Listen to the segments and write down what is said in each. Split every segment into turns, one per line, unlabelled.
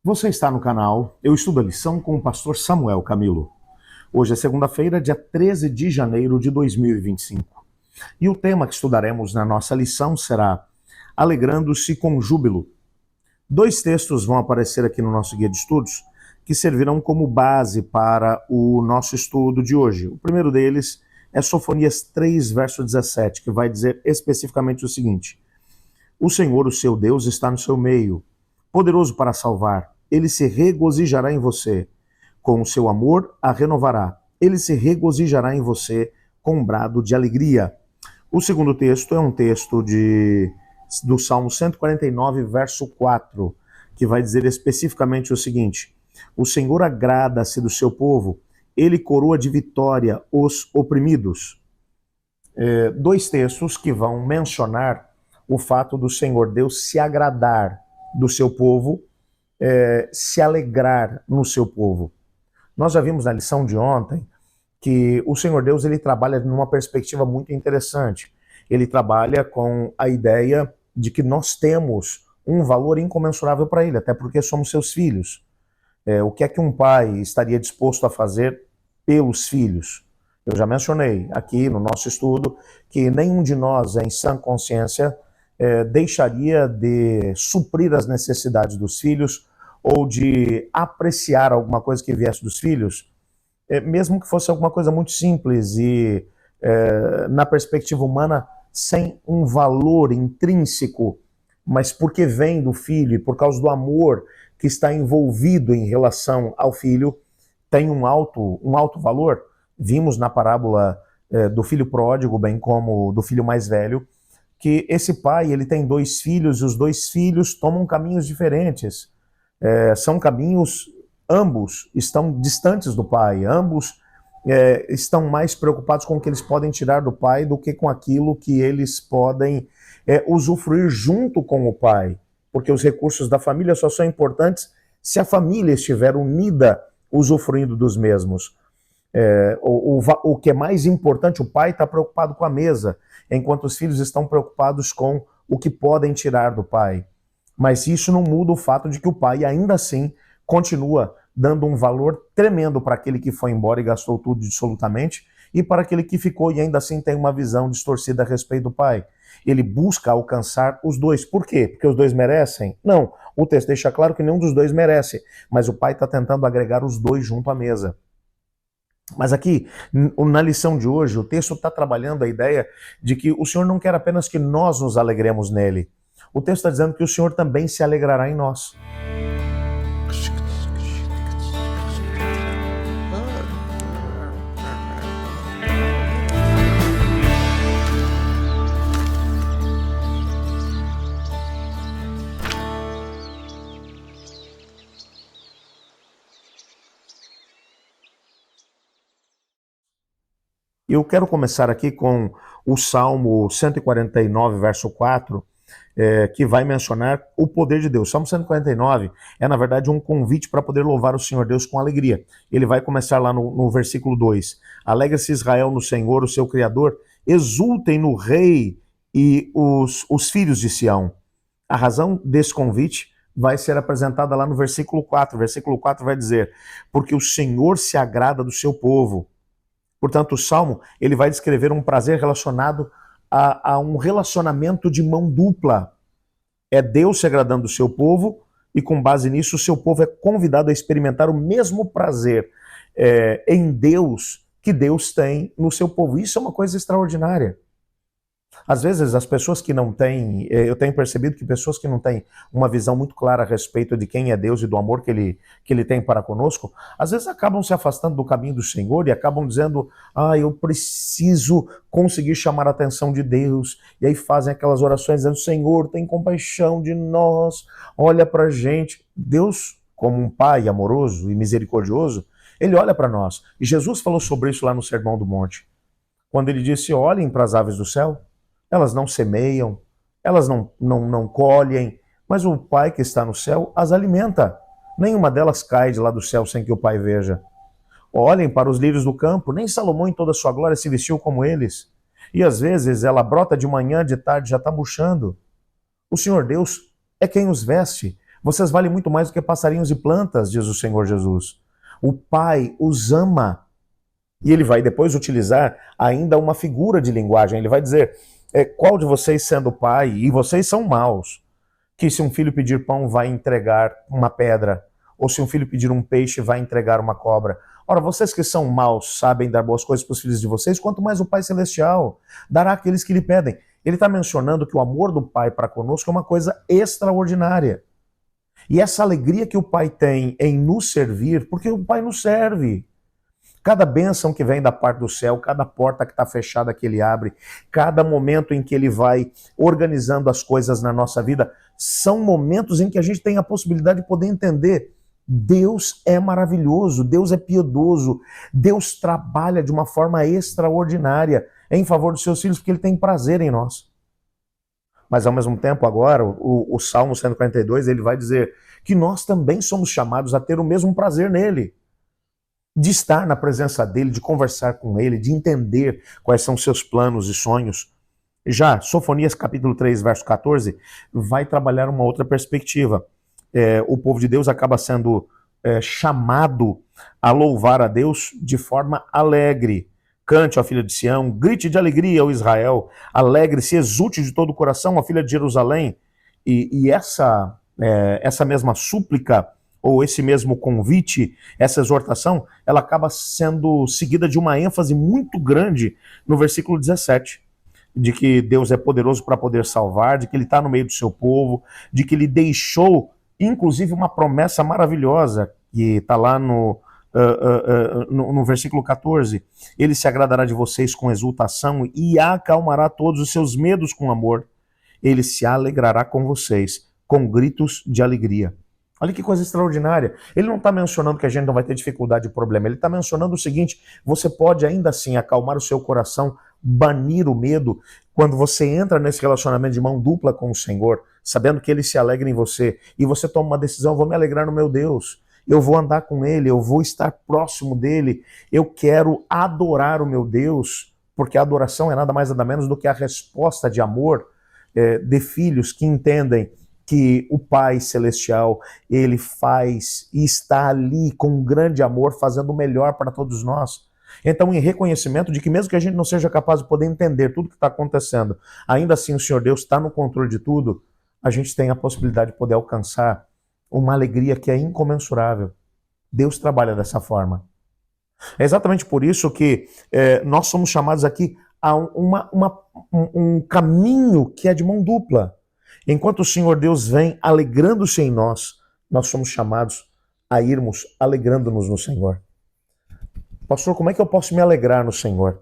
Você está no canal Eu Estudo a Lição com o pastor Samuel Camilo. Hoje é segunda-feira, dia 13 de janeiro de 2025. E o tema que estudaremos na nossa lição será Alegrando-se com júbilo. Dois textos vão aparecer aqui no nosso guia de estudos que servirão como base para o nosso estudo de hoje. O primeiro deles é Sofonias 3, verso 17, que vai dizer especificamente o seguinte: O Senhor, o seu Deus, está no seu meio, poderoso para salvar. Ele se regozijará em você. Com o seu amor a renovará. Ele se regozijará em você com um brado de alegria. O segundo texto é um texto do Salmo 149, verso 4, que vai dizer especificamente o seguinte: O Senhor agrada-se do seu povo, ele coroa de vitória os oprimidos. Dois textos que vão mencionar o fato do Senhor Deus se agradar do seu povo, se alegrar no seu povo. Nós já vimos na lição de ontem que o Senhor Deus ele trabalha numa perspectiva muito interessante. Ele trabalha com a ideia de que nós temos um valor incomensurável para Ele, até porque somos seus filhos. O que é que um pai estaria disposto a fazer pelos filhos? Eu já mencionei aqui no nosso estudo que nenhum de nós, em sã consciência, deixaria de suprir as necessidades dos filhos ou de apreciar alguma coisa que viesse dos filhos, mesmo que fosse alguma coisa muito simples e, na perspectiva humana, sem um valor intrínseco, mas porque vem do filho e por causa do amor que está envolvido em relação ao filho, tem um alto valor. Vimos na parábola do filho pródigo, bem como do filho mais velho, que esse pai ele tem dois filhos e os dois filhos tomam caminhos diferentes. São caminhos, ambos estão distantes do pai, ambos estão mais preocupados com o que eles podem tirar do pai do que com aquilo que eles podem usufruir junto com o pai, porque os recursos da família só são importantes se a família estiver unida usufruindo dos mesmos. O que é mais importante, o pai está preocupado com a mesa, enquanto os filhos estão preocupados com o que podem tirar do pai. Mas isso não muda o fato de que o pai ainda assim continua dando um valor tremendo para aquele que foi embora e gastou tudo absolutamente, e para aquele que ficou e ainda assim tem uma visão distorcida a respeito do pai. Ele busca alcançar os dois. Por quê? Porque os dois merecem? Não. O texto deixa claro que nenhum dos dois merece, mas o pai está tentando agregar os dois junto à mesa. Mas aqui, na lição de hoje, o texto está trabalhando a ideia de que o Senhor não quer apenas que nós nos alegremos nele. O texto está dizendo que o Senhor também se alegrará em nós. Eu quero começar aqui com o Salmo 149, verso 4, que vai mencionar o poder de Deus. Salmo 149 é, na verdade, um convite para poder louvar o Senhor Deus com alegria. Ele vai começar lá no versículo 2. Alegra-se Israel no Senhor, o seu Criador, exultem no Rei e os filhos de Sião. A razão desse convite vai ser apresentada lá no versículo 4. O versículo 4 vai dizer: porque o Senhor se agrada do seu povo. Portanto, o Salmo ele vai descrever um prazer relacionado a um relacionamento de mão dupla. É Deus se agradando do seu povo e, com base nisso, o seu povo é convidado a experimentar o mesmo prazer em Deus que Deus tem no seu povo. Isso é uma coisa extraordinária. Às vezes, as pessoas que não têm, eu tenho percebido que pessoas que não têm uma visão muito clara a respeito de quem é Deus e do amor que ele tem para conosco, às vezes acabam se afastando do caminho do Senhor e acabam dizendo: eu preciso conseguir chamar a atenção de Deus. E aí fazem aquelas orações dizendo: Senhor, tem compaixão de nós, olha pra gente. Deus, como um pai amoroso e misericordioso, ele olha para nós. E Jesus falou sobre isso lá no Sermão do Monte, quando ele disse: olhem para as aves do céu. Elas não semeiam, elas não colhem, mas o Pai que está no céu as alimenta. Nenhuma delas cai de lá do céu sem que o Pai veja. Olhem para os lírios do campo, nem Salomão em toda a sua glória se vestiu como eles. E às vezes ela brota de manhã, de tarde já está murchando. O Senhor Deus é quem os veste. Vocês valem muito mais do que passarinhos e plantas, diz o Senhor Jesus. O Pai os ama. E ele vai depois utilizar ainda uma figura de linguagem. Ele vai dizer, qual de vocês sendo pai, e vocês são maus, que se um filho pedir pão vai entregar uma pedra, ou se um filho pedir um peixe vai entregar uma cobra. Ora, vocês que são maus sabem dar boas coisas para os filhos de vocês, quanto mais o Pai Celestial dará àqueles que lhe pedem. Ele está mencionando que o amor do Pai para conosco é uma coisa extraordinária. E essa alegria que o Pai tem em nos servir, porque o Pai nos serve. Cada bênção que vem da parte do céu, cada porta que está fechada que ele abre, cada momento em que ele vai organizando as coisas na nossa vida, são momentos em que a gente tem a possibilidade de poder entender: Deus é maravilhoso, Deus é piedoso, Deus trabalha de uma forma extraordinária em favor dos seus filhos, porque ele tem prazer em nós. Mas ao mesmo tempo agora, o Salmo 142, ele vai dizer que nós também somos chamados a ter o mesmo prazer nele, de estar na presença dele, de conversar com ele, de entender quais são seus planos e sonhos. Já Sofonias capítulo 3, verso 14, vai trabalhar uma outra perspectiva. O povo de Deus acaba sendo chamado a louvar a Deus de forma alegre. Cante, ó filha de Sião, grite de alegria, ó Israel, alegre-se, exulte de todo o coração, ó filha de Jerusalém. E essa mesma súplica, ou esse mesmo convite, essa exortação, ela acaba sendo seguida de uma ênfase muito grande no versículo 17, de que Deus é poderoso para poder salvar, de que ele está no meio do seu povo, de que ele deixou, inclusive, uma promessa maravilhosa, que está lá no versículo 14, ele se agradará de vocês com exultação e acalmará todos os seus medos com amor, ele se alegrará com vocês, com gritos de alegria. Olha que coisa extraordinária. Ele não está mencionando que a gente não vai ter dificuldade e problema. Ele está mencionando o seguinte: você pode ainda assim acalmar o seu coração, banir o medo, quando você entra nesse relacionamento de mão dupla com o Senhor, sabendo que ele se alegra em você, e você toma uma decisão: eu vou me alegrar no meu Deus, eu vou andar com ele, eu vou estar próximo dele, eu quero adorar o meu Deus, porque a adoração é nada mais nada menos do que a resposta de amor de filhos que entendem que o Pai Celestial, ele faz e está ali com um grande amor, fazendo o melhor para todos nós. Então, em reconhecimento de que mesmo que a gente não seja capaz de poder entender tudo que está acontecendo, ainda assim o Senhor Deus está no controle de tudo, a gente tem a possibilidade de poder alcançar uma alegria que é incomensurável. Deus trabalha dessa forma. É exatamente por isso que nós somos chamados aqui a um caminho que é de mão dupla. Enquanto o Senhor Deus vem alegrando-se em nós, nós somos chamados a irmos alegrando-nos no Senhor. Pastor, como é que eu posso me alegrar no Senhor?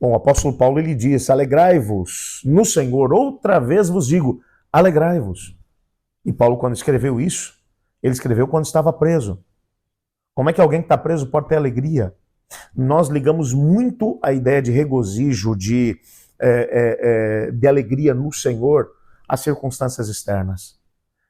Bom, o apóstolo Paulo, ele diz: alegrai-vos no Senhor, outra vez vos digo, alegrai-vos. E Paulo, quando escreveu isso, ele escreveu quando estava preso. Como é que alguém que está preso pode ter alegria? Nós ligamos muito a ideia de regozijo, de alegria no Senhor, as circunstâncias externas.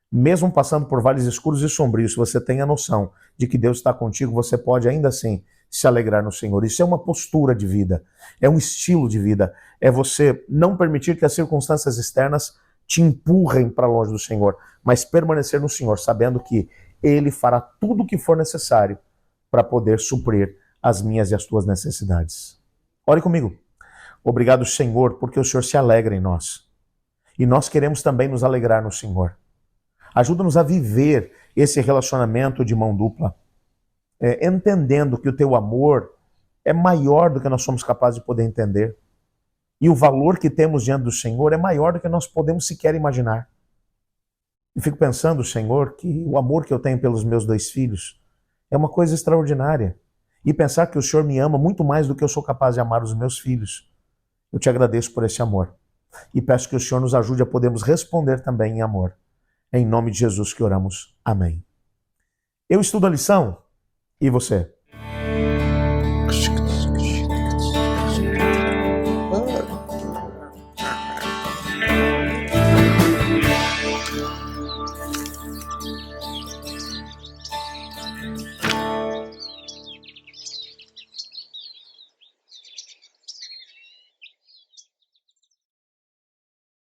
Mesmo passando por vales escuros e sombrios, se você tem a noção de que Deus está contigo, você pode ainda assim se alegrar no Senhor. Isso é uma postura de vida, é um estilo de vida, é você não permitir que as circunstâncias externas te empurrem para longe do Senhor, mas permanecer no Senhor, sabendo que Ele fará tudo o que for necessário para poder suprir as minhas e as tuas necessidades. Ore comigo. Obrigado, Senhor, porque o Senhor se alegra em nós. E nós queremos também nos alegrar no Senhor. Ajuda-nos a viver esse relacionamento de mão dupla, entendendo que o teu amor é maior do que nós somos capazes de poder entender. E o valor que temos diante do Senhor é maior do que nós podemos sequer imaginar. Eu fico pensando, Senhor, que o amor que eu tenho pelos meus 2 filhos é uma coisa extraordinária. E pensar que o Senhor me ama muito mais do que eu sou capaz de amar os meus filhos. Eu te agradeço por esse amor. E peço que o Senhor nos ajude a podermos responder também em amor. Em nome de Jesus que oramos. Amém. Eu estudo a lição. E você?